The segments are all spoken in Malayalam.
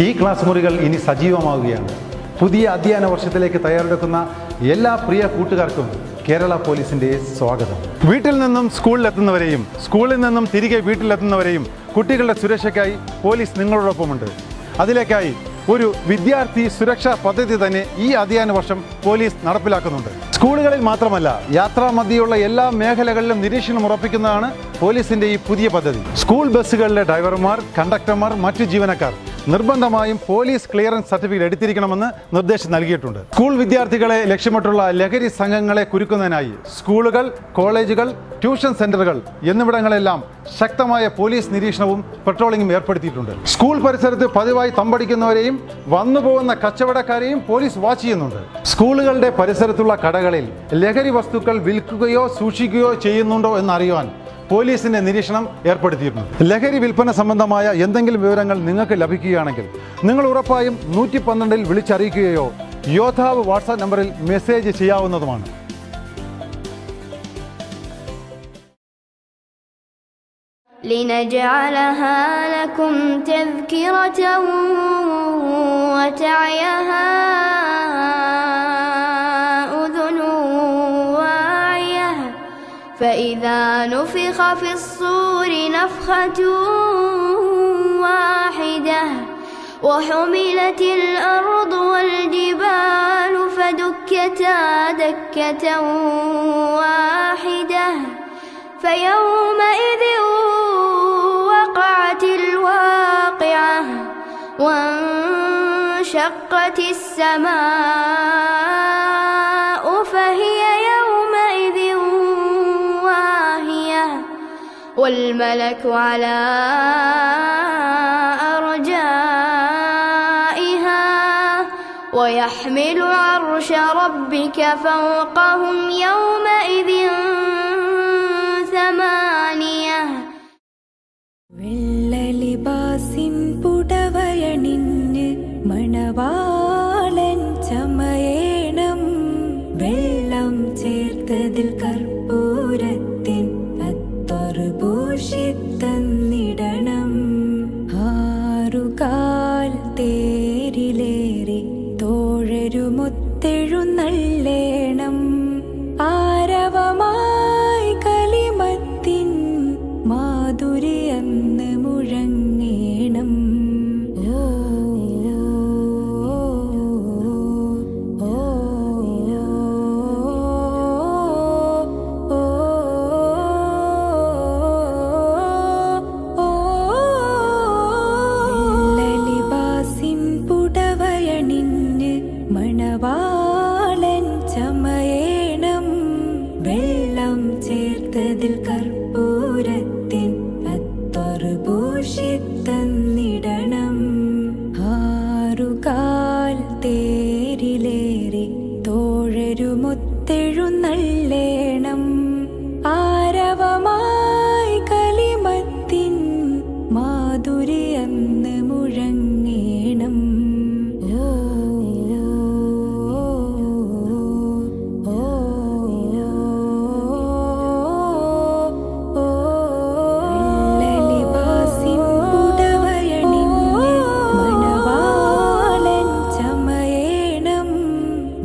ഈ ക്ലാസ് മുറികൾ ഇനി സജീവമാവുകയാണ്. പുതിയ അധ്യയന വർഷത്തിലേക്ക് തയ്യാറെടുക്കുന്ന എല്ലാ പ്രിയ കൂട്ടുകാർക്കും കേരള പോലീസിൻ്റെ സ്വാഗതം. വീട്ടിൽ നിന്നും സ്കൂളിലെത്തുന്നവരെയും സ്കൂളിൽ നിന്നും തിരികെ വീട്ടിലെത്തുന്നവരെയും കുട്ടികളുടെ സുരക്ഷയ്ക്കായി പോലീസ് നിങ്ങളോടൊപ്പമുണ്ട്. അതിലേക്കായി ഒരു വിദ്യാർത്ഥി സുരക്ഷാ പദ്ധതി തന്നെ ഈ അധ്യയന വർഷം പോലീസ് നടപ്പിലാക്കുന്നുണ്ട്. സ്കൂളുകളിൽ മാത്രമല്ല, യാത്രാമധ്യയുള്ള എല്ലാ മേഖലകളിലും നിരീക്ഷണം ഉറപ്പിക്കുന്നതാണ് പോലീസിന്റെ ഈ പുതിയ പദ്ധതി. സ്കൂൾ ബസ്സുകളിലെ ഡ്രൈവർമാർ, കണ്ടക്ടർമാർ, മറ്റു ജീവനക്കാർ നിർബന്ധമായും പോലീസ് ക്ലിയറൻസ് സർട്ടിഫിക്കറ്റ് എടുത്തിരിക്കണമെന്ന് നിർദ്ദേശം നൽകിയിട്ടുണ്ട്. സ്കൂൾ വിദ്യാർത്ഥികളെ ലക്ഷ്യമിട്ടുള്ള ലഹരി സംഘങ്ങളെ കുരുക്കുന്നതിനായി സ്കൂളുകൾ, കോളേജുകൾ, ട്യൂഷൻ സെന്ററുകൾ എന്നിവിടങ്ങളെല്ലാം ശക്തമായ പോലീസ് നിരീക്ഷണവും പെട്രോളിംഗും ഏർപ്പെടുത്തിയിട്ടുണ്ട്. സ്കൂൾ പരിസരത്ത് പതിവായി തമ്പടിക്കുന്നവരെയും വന്നുപോകുന്ന കച്ചവടക്കാരെയും പോലീസ് വാച്ച് ചെയ്യുന്നുണ്ട്. സ്കൂളുകളുടെ പരിസരത്തുള്ള കടകളിൽ ലഹരി വസ്തുക്കൾ വിൽക്കുകയോ സൂക്ഷിക്കുകയോ ചെയ്യുന്നുണ്ടോ എന്നറിയുവാൻ പോലീസിന്റെ നിരീക്ഷണം ഏർപ്പെടുത്തിയിട്ടുണ്ട്. ലഹരി വിൽപ്പന സംബന്ധമായ എന്തെങ്കിലും വിവരങ്ങൾ നിങ്ങൾക്ക് ലഭിക്കുകയാണെങ്കിൽ നിങ്ങൾ ഉറപ്പായും 112-ൽ വിളിച്ചറിയിക്കുകയോ യോദ്ധാവ് വാട്സാപ്പ് നമ്പറിൽ മെസ്സേജ് ചെയ്യാവുന്നതുമാണ്. لنجعلها لكم تذكرة وتعيها أذن واعية فإذا نفخ في الصور نفخة واحدة وحملت الأرض والجبال فدكتا دكة واحدة فيومئذ وقعت الواقعة وانشقت السماء فهي يومئذ واهية والملك على أرجائها ويحمل عرش ربك فوقهم يومئذ ثمانية. വെള്ളലിബാസിൻ പുടവയണിഞ്ഞ് മണവാളൻ ചമയേണം വെള്ളം ചേർത്തതിൽ കർപ്പൂരത്തിൻ അത്തറ് പൂഷിത്തന്നിടണം ആറുകാൽ തേരിലേറി തോഴരുമൊത്തെഴുന്നള്ളേണം ആരവമായി കലിമത്തിൻ മാധുരി അന്ന് മുഴങ്ങേണം. വെള്ളലിബാസിൻ പുടവയണിഞ്ഞ് മണവാളൻ ചമയേണം വെള്ളം ചേർത്തതിൽ കർപ്പൂരത്തിൻ അത്തറ് പൂഷിത്തന്നിടണം ആറുകാൽ തേരിലേറി തോഴരുമൊത്തെഴുന്നള്ളേണം ആരവമായി കലിമത്തിൻ മാധുരി അന്ന് മുഴങ്ങേണം. വെള്ളലിബാസിൻ പുടവയണിഞ്ഞ് മണവാളൻ ചമയേണം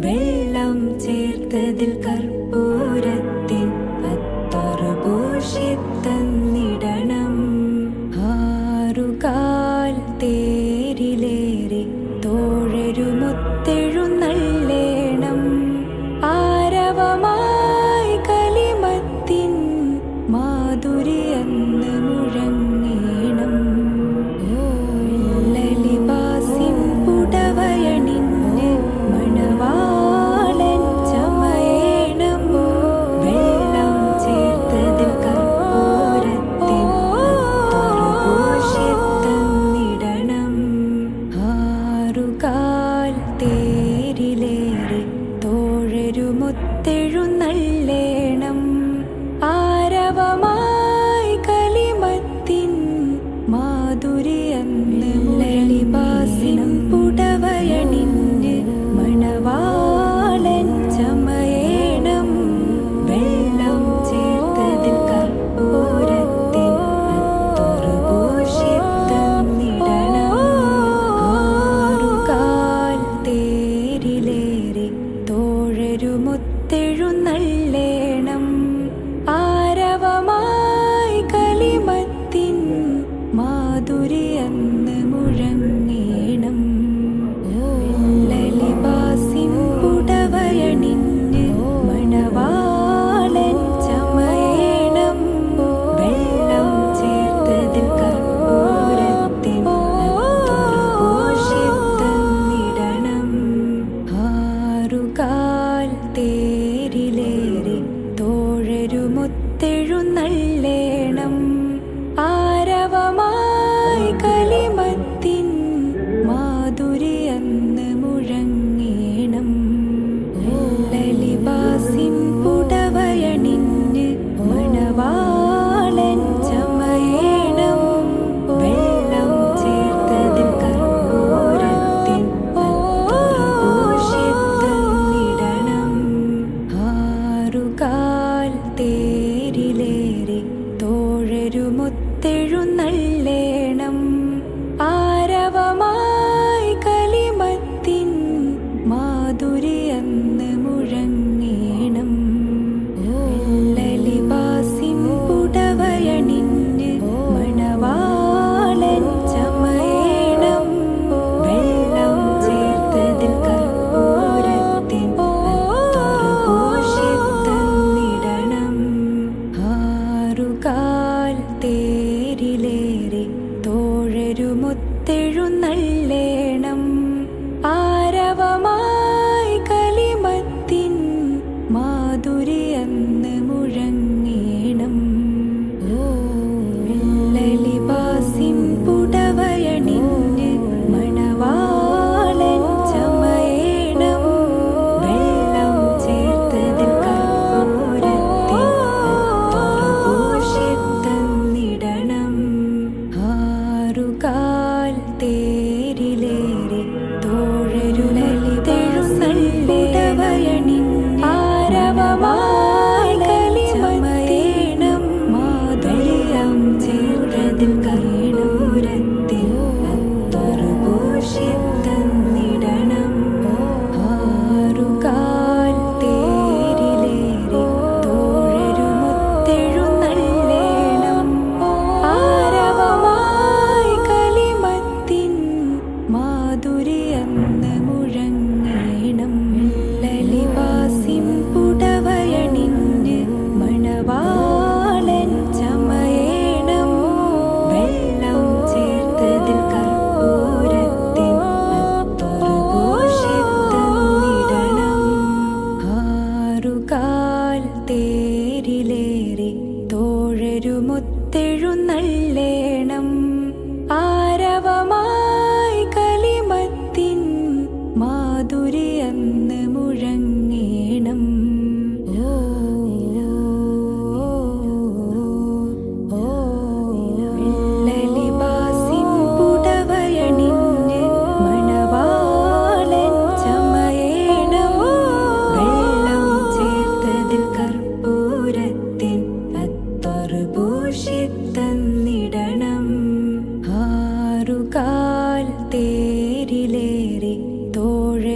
വെള്ളം ചേർത്തതിൽ കർപ്പൂരത്തിൻ അത്തറ് പൂഷിത്തന്നിടണം ആറുകാൽ തേരിലേറി തോഴരുമൊത്തെഴുന്നള്ളേണം ആരവമായി കലിമത്തിൻ മാധുരി അന്ന് മുഴങ്ങേണം. വെള്ളലിബാസിൻ പുടവയണിഞ്ഞ് മണവാളൻ ചമയേണം വെള്ളം ചേർത്തതിൽ കർപ്പൂരത്തിൻ അത്തറ് പൂഷിത്തന്നിടണം ആറുകാൽ തേരിലേറി തോഴരുമൊത്തെഴുന്നള്ളേണം ആരവമായി കലിമത്തിൻ മാധുരി അന്ന് വെള്ളലിബാസിൻ പുടവയണിഞ്ഞ് മണവാളൻ ചമയേണം വെള്ളം ചേർത്തതിൽ കർപ്പൂരത്തിൻ അത്തറ് പൂഷിത്തന്നിടണം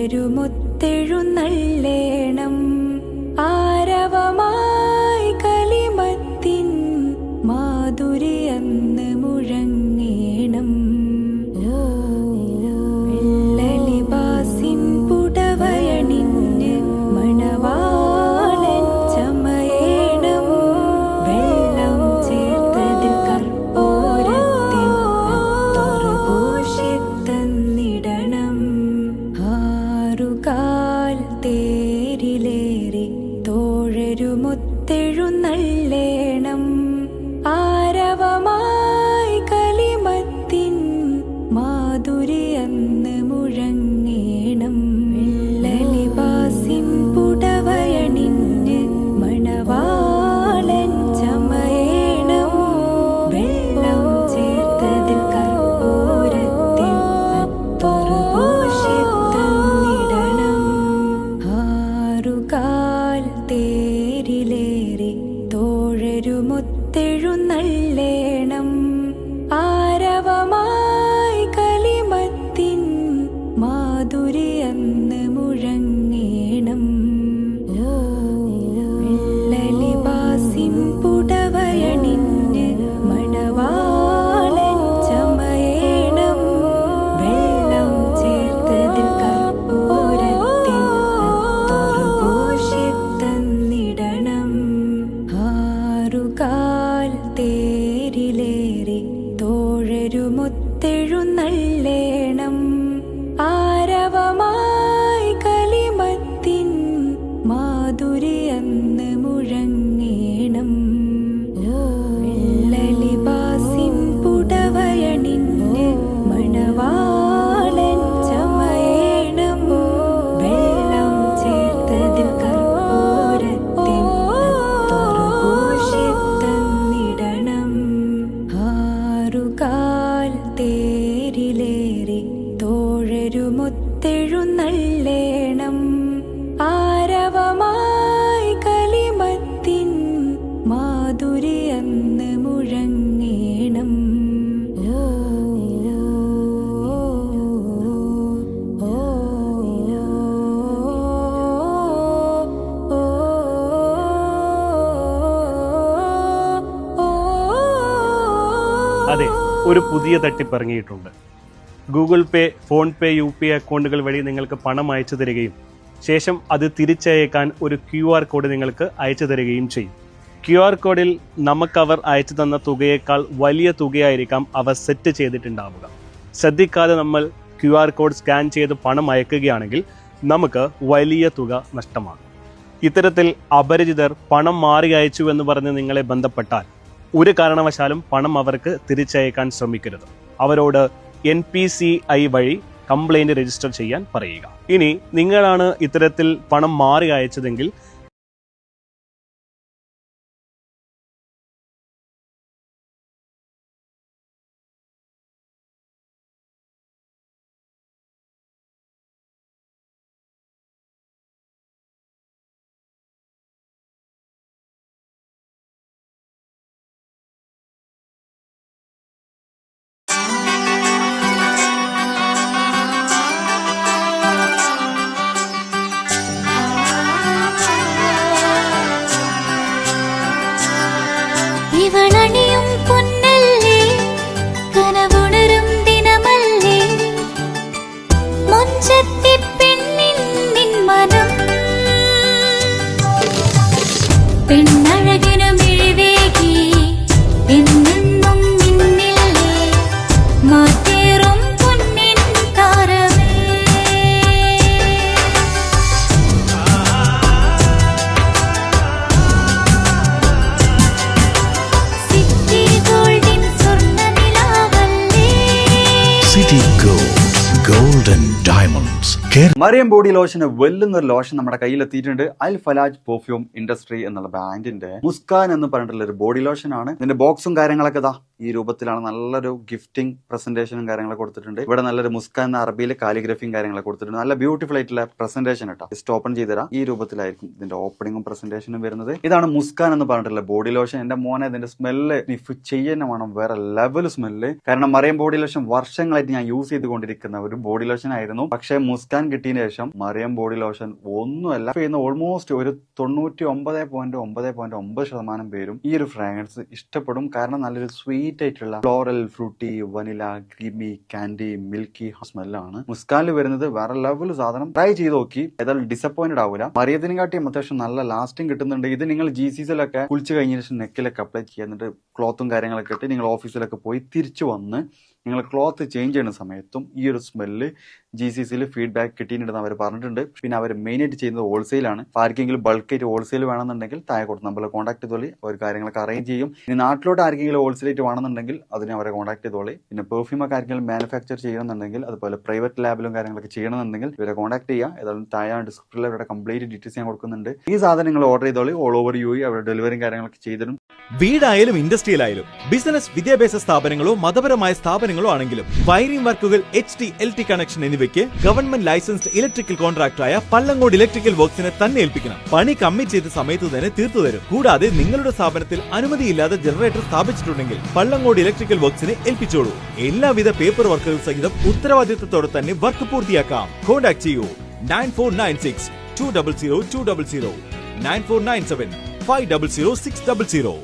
തോഴരുമൊത്തെഴുന്നള്ളേണം ആരവമായി കലിമത്തിൻ മാധുര്യന്ന് മുഴങ്ങേണം വെള്ളലിബാസിൻ പുടവയണിഞ്ഞ് മണവാളൻ ചമയേണം വെള്ളം ചേർത്തതിൽ കർപ്പൂരത്തിൽ പൂശിത്തന്നിടണം ആറുകാൽ തേരിലേറി തോഴരുമൊത്തെഴുന്നള്ളേണം ആരവമായി കലിമത്തിൻ മാധുര്യന്ന് മുഴങ്ങേണം വെള്ളലിബാസിൻ പുടവയണിഞ്ഞ് മണവാളൻ ചമയേണം വെള്ളം ചേർത്തതിൽ കർപ്പൂരത്തിൽ പൂശിത്തന്നിടണം ആറുകാൽ തേരിലേറി തോഴരുമൊത്തെഴുന്നള്ളേണം ആരവമായി കലിമത്തിൻ മാധുര്യന്ന് മുഴങ്ങേണം വെള്ളലിബാസിൻ പുടവയണിഞ്ഞ് മണവാളൻ ചമയേണം വെള്ളം ചേർത്തതിൽ കർപ്പൂരത്തിൽ പൂശിത്തന്നിടണം ആറുകാൽ തേരിലേറി തോഴരുമൊത്തെഴുന്നള്ളേണം ആരവമായി കലിമത്തിൻ മാധുര്യന്ന് മുഴങ്ങേണം വെള്ളലിബാസിൻ പുടവയണിഞ്ഞ് മണവാളൻ ചമയേണം വെള്ളം ചേർത്തതിൽ കർപ്പൂരത്തിൽ പൂശിത്തന്നിടണം ആറുകാൽ തേരിലേറി തോഴരുമൊത്തെഴുന്നള്ളേണം ആരവമായി കലിമത്തിൻ മാധുര്യന്ന് മുഴങ്ങേണം അതെ, ഒരു പുതിയ തട്ടിപ്പ് ഇറങ്ങിയിട്ടുണ്ട്. ഗൂഗിൾ പേ, ഫോൺ പേ, UPI അക്കൗണ്ടുകൾ വഴി നിങ്ങൾക്ക് പണം അയച്ചു തരികയും ശേഷം അത് തിരിച്ചയക്കാൻ ഒരു QR കോഡ് നിങ്ങൾക്ക് അയച്ചു തരികയും ചെയ്യും. QR കോഡിൽ നമുക്കവർ അയച്ചു തന്ന തുകയേക്കാൾ വലിയ തുകയായിരിക്കാം അവർ സെറ്റ് ചെയ്തിട്ടുണ്ടാവുക. ശ്രദ്ധിക്കാതെ നമ്മൾ QR കോഡ് സ്കാൻ ചെയ്ത് പണം അയക്കുകയാണെങ്കിൽ നമുക്ക് വലിയ തുക നഷ്ടമാകും. ഇത്തരത്തിൽ അപരിചിതർ പണം മാറി അയച്ചു എന്ന് പറഞ്ഞ് നിങ്ങളെ ബന്ധപ്പെട്ടാൽ ഒരു കാരണവശാലും പണം അവർക്ക് തിരിച്ചയക്കാൻ ശ്രമിക്കരുത്. അവരോട് NPCI വഴി കംപ്ലൈൻറ്റ് രജിസ്റ്റർ ചെയ്യാൻ പറയുക. ഇനി നിങ്ങളാണ് ഇത്തരത്തിൽ പണം മാറി അയച്ചതെങ്കിൽ ഇവളണിയും പൊന്നല്ലേ കനവുണരും ദിനമല്ലേ മൊഞ്ചത്തി പെണ്ണിൻ നിൻ മനം പെണ്ണഴകിനു മിഴിവേകി എന്നെന്നും നിന്നില്ലേ മാറ്റേറും പൊന്നിൻ താരമേ city golden diamonds. Mariyam body ലോഷന് വെല്ലുന്ന ഒരു ലോഷൻ നമ്മുടെ കയ്യിലെത്തിയിട്ടുണ്ട്. അൽ ഫലാജ് പെർഫ്യൂം ഇൻഡസ്ട്രി എന്നുള്ള ബ്രാൻഡിന്റെ മുസ്കാൻ എന്ന് പറഞ്ഞിട്ടുള്ള ഒരു ബോഡി ലോഷൻ ആണ്. ഇതിന്റെ ബോക്സും കാര്യങ്ങളൊക്കെ ഇതാ ഈ രൂപത്തിലാണ് നല്ലൊരു ഗിഫ്റ്റിംഗ് പ്രസന്റേഷനും കാര്യങ്ങളൊക്കെ കൊടുത്തിട്ടുണ്ട്. ഇവിടെ നല്ലൊരു മുസ്കാൻ എന്ന അറബിയിൽ കാലിഗ്രഫിയും കാര്യങ്ങളൊക്കെ കൊടുത്തിട്ടുണ്ട്. നല്ല ബ്യൂട്ടിഫുൾ ആയിട്ടുള്ള പ്രസന്റേഷൻ കേട്ടോ. ജസ്റ്റ് ഓപ്പൺ ചെയ്തുതരാം. ഈ രൂപത്തിലായിരിക്കും ഇതിന്റെ ഓപ്പണിങ്ങും പ്രസന്റേഷനും വരുന്നത്. ഇതാണ് മുസ്കാൻ എന്ന് പറഞ്ഞിട്ടുള്ള ബോഡി ലോഷൻ. എന്റെ മോനെ ഇതിന്റെ സ്മെല്ല് സ്നിഫ് ചെയ്യുന്ന വേണം, വേറെ ലെവൽ സ്മെല്ല്. കാരണം മറിയം ബോഡി ലോഷൻ വർഷങ്ങളായിട്ട് ഞാൻ യൂസ് ചെയ്തുകൊണ്ടിരിക്കുന്ന ഒരു ബോഡി ലോഷൻ ആയിരുന്നു. പക്ഷേ മുസ്കാൻ കിട്ടിയതിനു ശേഷം മറിയം ബോഡി ലോഷൻ ഒന്നുമല്ല. ഓൾമോസ്റ്റ് ഒരു 99.9% പേരും ഈ ഒരു ഫ്രാഗ്രൻസ് ഇഷ്ടപ്പെടും. കാരണം നല്ലൊരു സ്വീറ്റ് ആയിട്ടുള്ള floral, fruity, vanilla, creamy, candy, milky സ്മെല്ലാണ് മുസ്കാനിൽ വരുന്നത്. വേറെ ലെവൽ സാധനം. ട്രൈ ചെയ്ത് നോക്കി, ഏതായാലും ഡിസപ്പോയിന്റഡ് ആവില്ല. മറിയത്തിനും കാട്ടിയും അത്യാവശ്യം നല്ല ലാസ്റ്റിംഗ് കിട്ടുന്നുണ്ട്. ഇത് നിങ്ങൾ GCCയിലൊക്കെ കുളിച്ച് കഴിഞ്ഞ ശേഷം നെക്കിലൊക്കെ അപ്ലൈ ചെയ്യുന്നുണ്ട്. ക്ലോത്തും കാര്യങ്ങളൊക്കെ ഇട്ട് നിങ്ങൾ ഓഫീസിലൊക്കെ പോയി തിരിച്ചു വന്ന് നിങ്ങൾ ക്ലോത്ത് ചേഞ്ച് ചെയ്യുന്ന സമയത്തും ഈ ഒരു സ്മെല്ല് GCCയിൽ ഫീഡ്ബാക്ക് കിട്ടിയിട്ടുണ്ടെന്ന് അവർ പറഞ്ഞിട്ടുണ്ട്. പിന്നെ അവർ മെയിനായിട്ട് ചെയ്യുന്നത് ഹോൾസെയിലാണ്. ആർക്കെങ്കിലും ബൾക്കായിട്ട് ഹോൾസെയിൽ വേണമെന്നുണ്ടെങ്കിൽ താഴെ കൊടുത്ത് നമ്മളെ കോൺടാക്ട് ചെയ്തോളി. അവർ കാര്യങ്ങളൊക്കെ അറേഞ്ച് ചെയ്യും. ഇനി നാട്ടിലോട്ട് ആർക്കെങ്കിലും ഹോൾസെയിലായിട്ട് വേണമെന്നുണ്ടെങ്കിൽ അതിനെ അവരെ കോൺടാക്ട് ചെയ്തോളി. പിന്നെ പെർഫ്യൂമൊക്കെ ആർക്കെങ്കിലും മാനുഫാക്ചർ ചെയ്യണമെന്നുണ്ടെങ്കിൽ, അതുപോലെ പ്രൈവറ്റ് ലാബിലും കാര്യങ്ങളൊക്കെ ചെയ്യണമെന്നുണ്ടെങ്കിൽ ഇവരെ കോൺടാക്ട് ചെയ്യുക. ഏതായാലും താഴെ ഡിസ്ക്രിപ്ഷനിൽ അവരുടെ കംപ്ലീറ്റ് ഡീറ്റെയിൽസ് ഞാൻ കൊടുക്കുന്നുണ്ട്. ഈ സാധനം നിങ്ങൾ ഓർഡർ ചെയ്തോളി. ഓൾ ഓവർ UAE അവരുടെ ഡെലിവറിയും കാര്യങ്ങളൊക്കെ ചെയ്തിടും. വീടായാലും ഇൻഡസ്ട്രിയിലായാലും ബിസിനസ്, വിദ്യാഭ്യാസ സ്ഥാപനങ്ങളോ മതപരമായ സ്ഥാപനങ്ങളോ ആണെങ്കിലും വയറിംഗ് വർക്കുകൾ, HT, LT കണക്ഷൻ എന്നിവയ്ക്ക് ഗവൺമെന്റ് ലൈസൻസ്ഡ് ഇലക്ട്രിക്കൽ കോൺട്രാക്ടറായ പള്ളങ്ങോട് ഇലക്ട്രിക്കൽ വർക്സിനെ തന്നെ ഏൽപ്പിക്കണം. പണി കമ്മിറ്റ് ചെയ്ത സമയത്ത് തന്നെ തീർത്തു തരും. കൂടാതെ നിങ്ങളുടെ സ്ഥാപനത്തിൽ അനുമതിയില്ലാതെ ജനറേറ്റർ സ്ഥാപിച്ചിട്ടുണ്ടെങ്കിൽ പള്ളങ്ങോട് ഇലക്ട്രിക്കൽ വർക്സിനെ ഏൽപ്പിച്ചോളൂ. എല്ലാവിധ പേപ്പർ വർക്കുകൾ സഹിതം ഉത്തരവാദിത്തത്തോടെ തന്നെ വർക്ക് പൂർത്തിയാക്കാം. കോൺടാക്ട് ചെയ്യൂ 9496 200 200 9497 500 600.